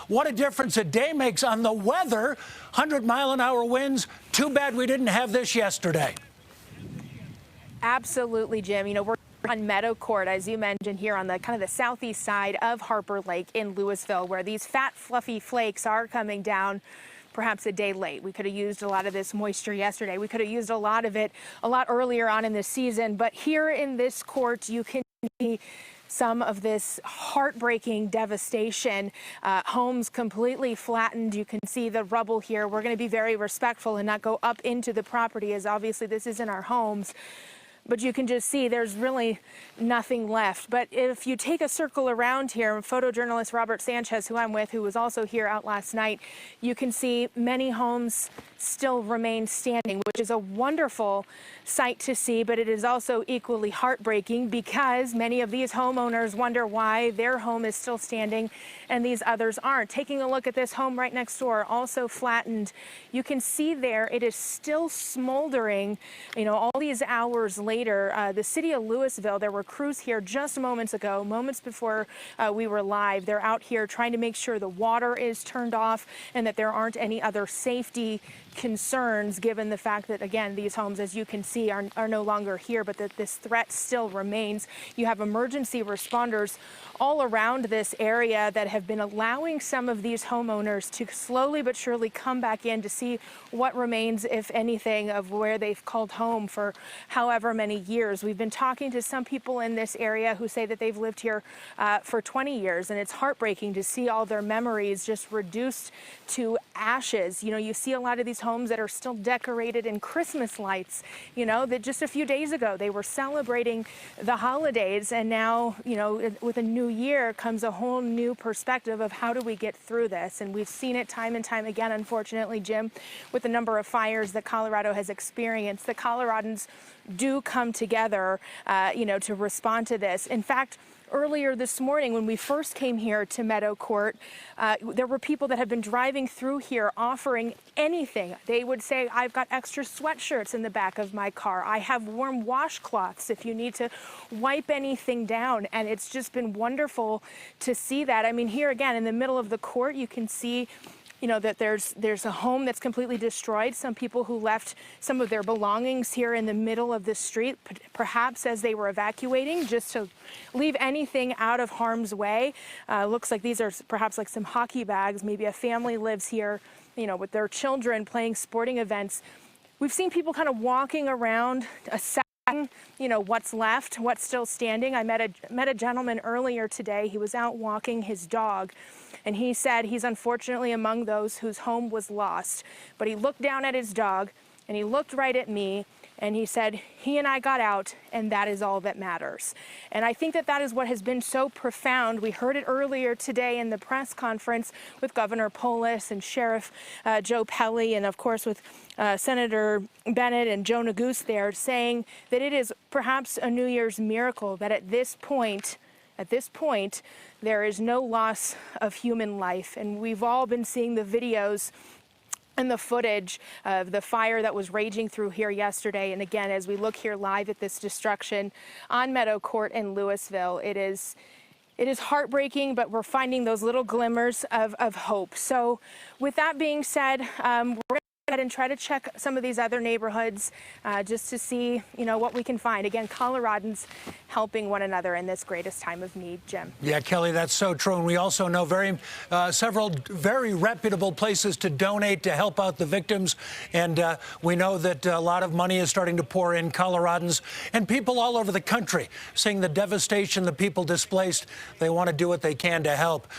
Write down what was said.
What a difference a day makes on the weather. 100-mile-an-hour winds. Too bad we didn't have this yesterday. Absolutely, Jim. You know, we're on Meadow Court, as you mentioned, here on the kind of the southeast side of Harper Lake in Louisville, where these fat, fluffy flakes are coming down perhaps a day late. We could have used a lot of this moisture yesterday. We could have used a lot of it a lot earlier on in the season. But here in this court, you can see some of this heartbreaking devastation. Homes completely flattened. You can see the rubble here. We're going to be very respectful and not go up into the property, as obviously this isn't our homes. But you can just see there's really nothing left. But if you take a circle around here, photojournalist Robert Sanchez, who I'm with, who was also here out last night, you can see many homes still remain standing, which is a wonderful sight to see, but it is also equally heartbreaking because many of these homeowners wonder why their home is still standing and these others aren't. Taking a look at this home right next door, also flattened, you can see there it is still smoldering, you know, all these hours later. The city of Louisville, there were crews here just moments ago, moments before we were live. They're out here trying to make sure the water is turned off and that there aren't any other safety concerns, given the fact that, again, these homes, as you can see, are no longer here, but that this threat still remains. You have emergency responders all around this area that have been allowing some of these homeowners to slowly but surely come back in to see what remains, if anything, of where they've called home for however many years. We've been talking to some people in this area who say that they've lived here for 20 years, and it's heartbreaking to see all their memories just reduced to ashes. You know, you see a lot of these homes that are still decorated in Christmas lights, you know, that just a few days ago they were celebrating the holidays, and now, you know, with a new year comes a whole new perspective of how do we get through this. And we've seen it time and time again, unfortunately, Jim, with the number of fires that Colorado has experienced. The Coloradans do come together, you know, to respond to this. In fact, earlier this morning, when we first came here to Meadow Court, there were people that have been driving through here offering anything. They would say, I've got extra sweatshirts in the back of my car. I have warm washcloths if you need to wipe anything down. And it's just been wonderful to see that. I mean, here again, in the middle of the court, you can see, you know, that there's a home that's completely destroyed. Some people who left some of their belongings here in the middle of the street, perhaps as they were evacuating, just to leave anything out of harm's way. Looks like these are perhaps like some hockey bags. Maybe a family lives here, you know, with their children playing sporting events. We've seen people kind of walking around, assessing, you know, what's left, what's still standing. I met a gentleman earlier today. He was out walking his dog, and he said he's unfortunately among those whose home was lost. But he looked down at his dog, and he looked right at me, and he said, he and I got out, and that is all that matters. And I think that that is what has been so profound. We heard it earlier today in the press conference with Governor Polis and Sheriff Joe Pelley, and of course with Senator Bennett and Joe Neguse there, saying that it is perhaps a New Year's miracle that at this point, there is no loss of human life. And we've all been seeing the videos and the footage of the fire that was raging through here yesterday. And again, as we look here live at this destruction on Meadow Court in Louisville, it is heartbreaking, but we're finding those little glimmers of hope. So with that being said, we're going to go ahead and try to check some of these other neighborhoods just to see, you know, what we can find. Again, Coloradans helping one another in this greatest time of need, Jim. Yeah, Kelly, that's so true. And we also know several very reputable places to donate to help out the victims. And we know that a lot of money is starting to pour in. Coloradans and people all over the country seeing the devastation, the people displaced. They want to do what they can to help.